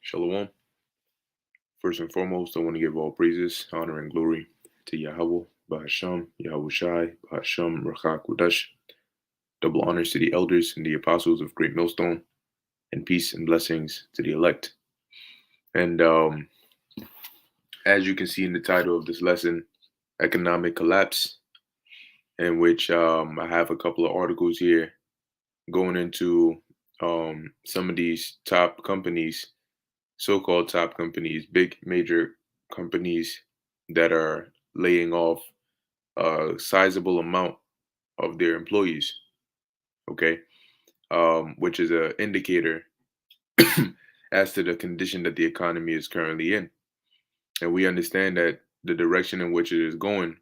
Shalom. First and foremost, I want to give all praises, honor, and glory to Yahweh, Bahasham, Yahweh Shai, Bahasham, Rachak Kudash. Double honors to the elders and the apostles of Great Millstone, and peace and blessings to the elect. And as you can see in the title of this lesson, Economic Collapse, in which I have a couple of articles here going into some of these top companies, so-called top companies, big major companies that are laying off a sizable amount of their employees. Okay, which is an indicator as to the condition that the economy is currently in, and we understand that the direction in which it is going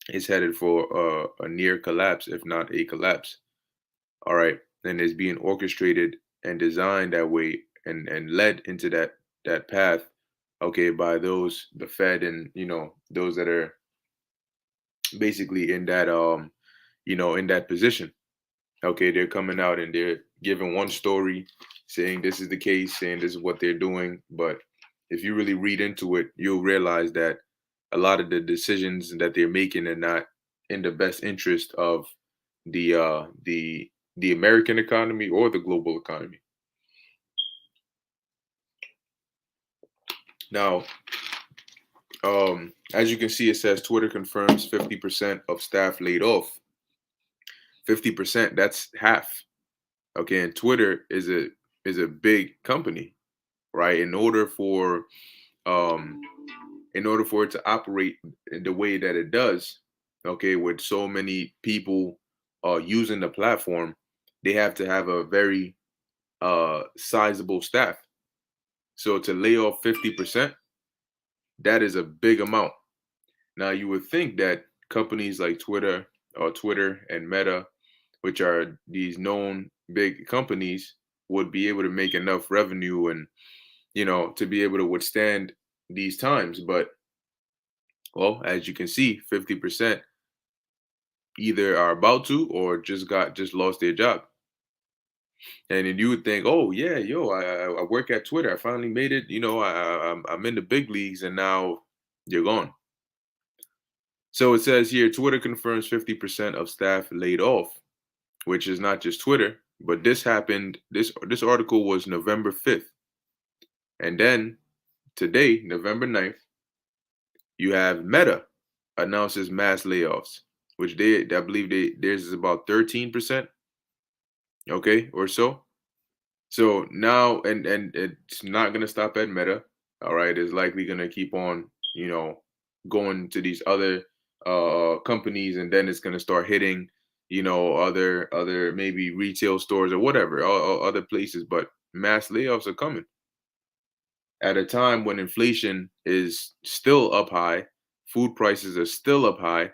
is headed for a near collapse, if not a collapse. All right, and it's being orchestrated and designed that way and led into that path, okay, by those the Fed and those that are basically in that in that position. Okay, they're coming out and they're giving one story, saying this is the case, saying this is what they're doing. But if you really read into it, you'll realize that a lot of the decisions that they're making are not in the best interest of the uh the the American economy or the global economy. Now, as you can see, it says Twitter confirms 50% of staff laid off. 50%, that's half. Okay, and Twitter is a big company, right? Um in order for it to operate in the way that it does, okay, with so many people using the platform, they have to have a very sizable staff. So to lay off 50%, that is a big amount. Now you would think that companies like Twitter and Meta, which are these known big companies, would be able to make enough revenue and to be able to withstand these times. But well, as you can see, 50% either are about to or just lost their job. And then you would think, oh yeah, yo, I work at Twitter. I finally made it. I'm in the big leagues, and now you're gone. So it says here, Twitter confirms 50% of staff laid off, which is not just Twitter, but this happened. This article was November 5th, and then today, November 9th, you have Meta announces mass layoffs, which I believe theirs is about 13%, okay, or so. So now, and it's not gonna stop at Meta. All right, it's likely gonna keep on, going to these other companies, and then it's gonna start hitting, other maybe retail stores or whatever, or other places. But mass layoffs are coming at a time when inflation is still up high, food prices are still up high.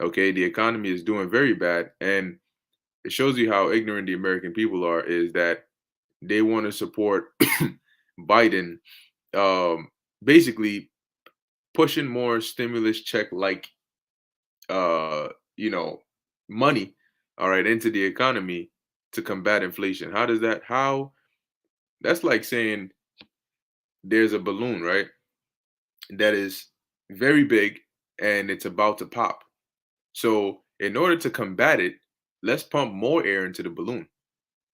Okay, the economy is doing very bad, and it shows you how ignorant the American people are. Is that they want to support Biden, um, basically pushing more stimulus check like uh, you know money, all right, into the economy to combat inflation. How does that? How that's like saying there's a balloon, right, that is very big and it's about to pop. So in order to combat it, let's pump more air into the balloon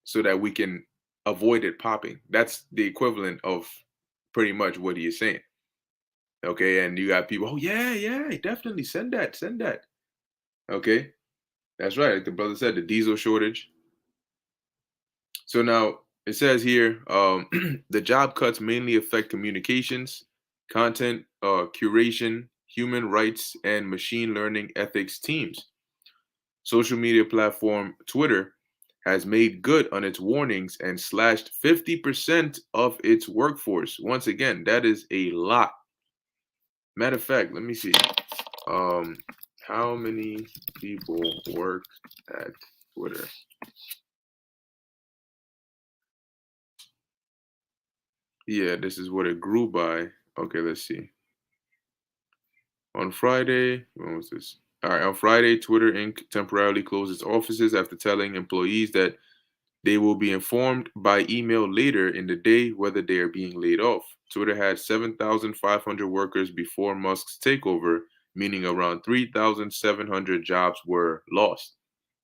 so that we can avoid it popping. That's the equivalent of pretty much what he is saying. Okay, and you got people, oh yeah, yeah, definitely send that. Okay, that's right. Like the brother said, the diesel shortage. So now it says here, the job cuts mainly affect communications, content curation, human rights, and machine learning ethics teams. Social media platform Twitter has made good on its warnings and slashed 50% of its workforce. Once again, that is a lot. Matter of fact, let me see. Um, how many people work at Twitter? Yeah, this is what it grew by. Okay, let's see. On Friday, when was this? All right, on Friday, Twitter Inc. temporarily closed its offices after telling employees that they will be informed by email later in the day whether they are being laid off. Twitter had 7,500 workers before Musk's takeover, meaning around 3,700 jobs were lost.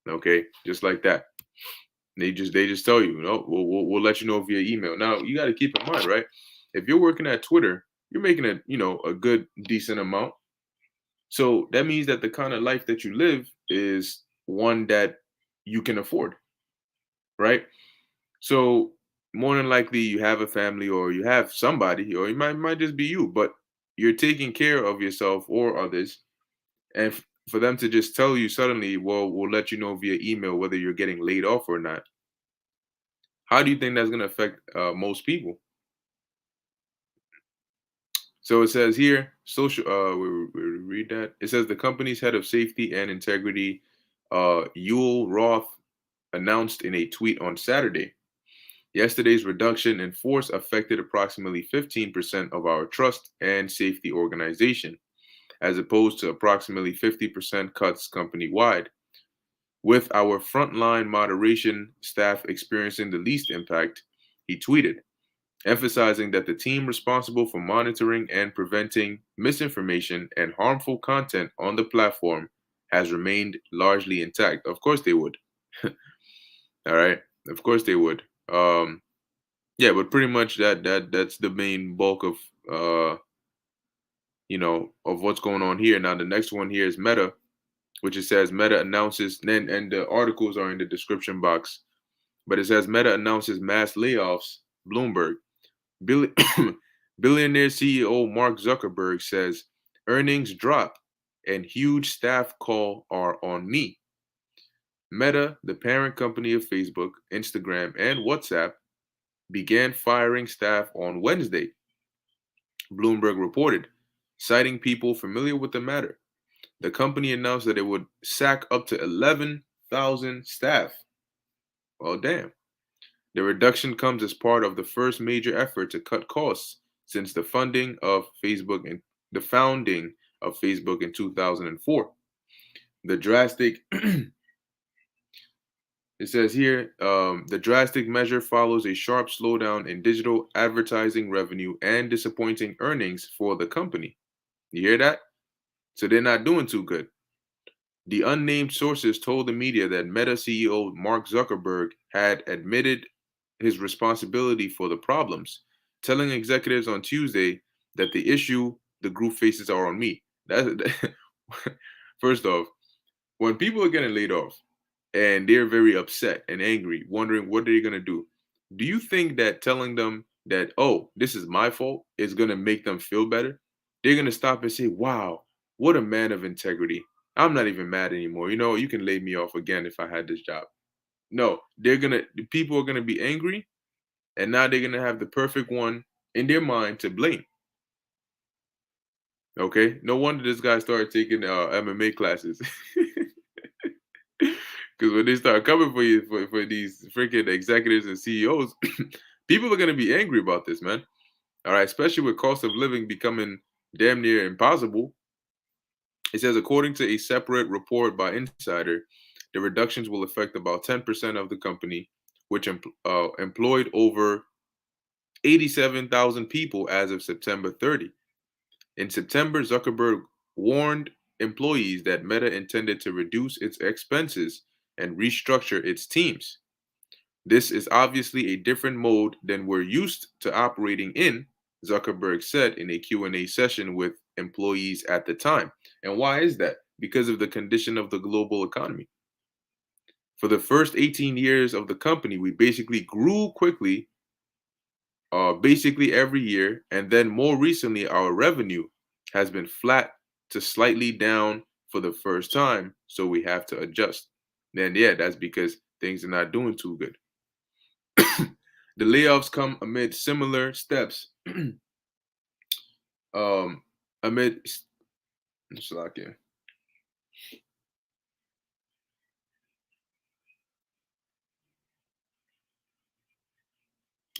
Okay, just like that. They just tell you, no, we'll let you know via email. Now you got to keep in mind, right? If you're working at Twitter, you're making a good decent amount. So that means that the kind of life that you live is one that you can afford, right? So more than likely you have a family or you have somebody, or it might just be you, but you're taking care of yourself or others. And for them to just tell you suddenly, well, we'll let you know via email whether you're getting laid off or not. How do you think that's going to affect most people? So it says here, social. We read that. It says the company's head of safety and integrity, Yul Roth, announced in a tweet on Saturday. Yesterday's reduction in force affected approximately 15% of our trust and safety organization, as opposed to approximately 50% cuts company wide. With our frontline moderation staff experiencing the least impact, he tweeted, emphasizing that the team responsible for monitoring and preventing misinformation and harmful content on the platform has remained largely intact. Of course they would. All right. Of course they would. Yeah, but pretty much that's the main bulk of of what's going on here. Now the next one here is Meta, which it says Meta announces, and the articles are in the description box, but it says Meta announces mass layoffs. Bloomberg. Bill- Billionaire CEO Mark Zuckerberg says earnings drop and huge staff call are on me. Meta, the parent company of Facebook, Instagram, and WhatsApp, began firing staff on Wednesday, Bloomberg reported, citing people familiar with the matter. The company announced that it would sack up to 11,000 staff. Well, damn. The reduction comes as part of the first major effort to cut costs since the founding of Facebook in 2004. The drastic It says here, the drastic measure follows a sharp slowdown in digital advertising revenue and disappointing earnings for the company. You hear that? So they're not doing too good. The unnamed sources told the media that Meta CEO Mark Zuckerberg had admitted his responsibility for the problems, telling executives on Tuesday that the issue the group faces are on me. First off, when people are getting laid off and they're very upset and angry, wondering what they're gonna do you think that telling them that, oh, this is my fault is gonna make them feel better? They're gonna stop and say, wow, what a man of integrity. I'm not even mad anymore. You can lay me off again if I had this job. No, the people are gonna be angry, and now they're gonna have the perfect one in their mind to blame. Okay, no wonder this guy started taking MMA classes. Because when they start coming for you for these freaking executives and CEOs, people are gonna be angry about this, man. All right, especially with cost of living becoming damn near impossible. It says, according to a separate report by Insider, the reductions will affect about 10% of the company, which employed over 87,000 people as of September 30. In September, Zuckerberg warned employees that Meta intended to reduce its expenses and restructure its teams. This is obviously a different mode than we're used to operating in, Zuckerberg said in a Q&A session with employees at the time. And why is that? Because of the condition of the global economy. For the first 18 years of the company, we basically grew quickly, basically every year. And then more recently, our revenue has been flat to slightly down for the first time. So we have to adjust. Then, yeah, that's because things are not doing too good. The layoffs come amid similar steps. um, amid Slovakia.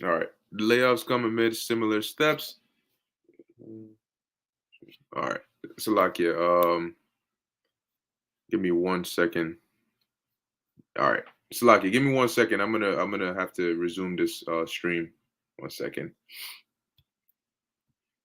All right. The layoffs come amid similar steps. All right. Slovakia. Give me 1 second. All right. Slovakia, give me 1 second. I'm gonna have to resume this stream. 1 second.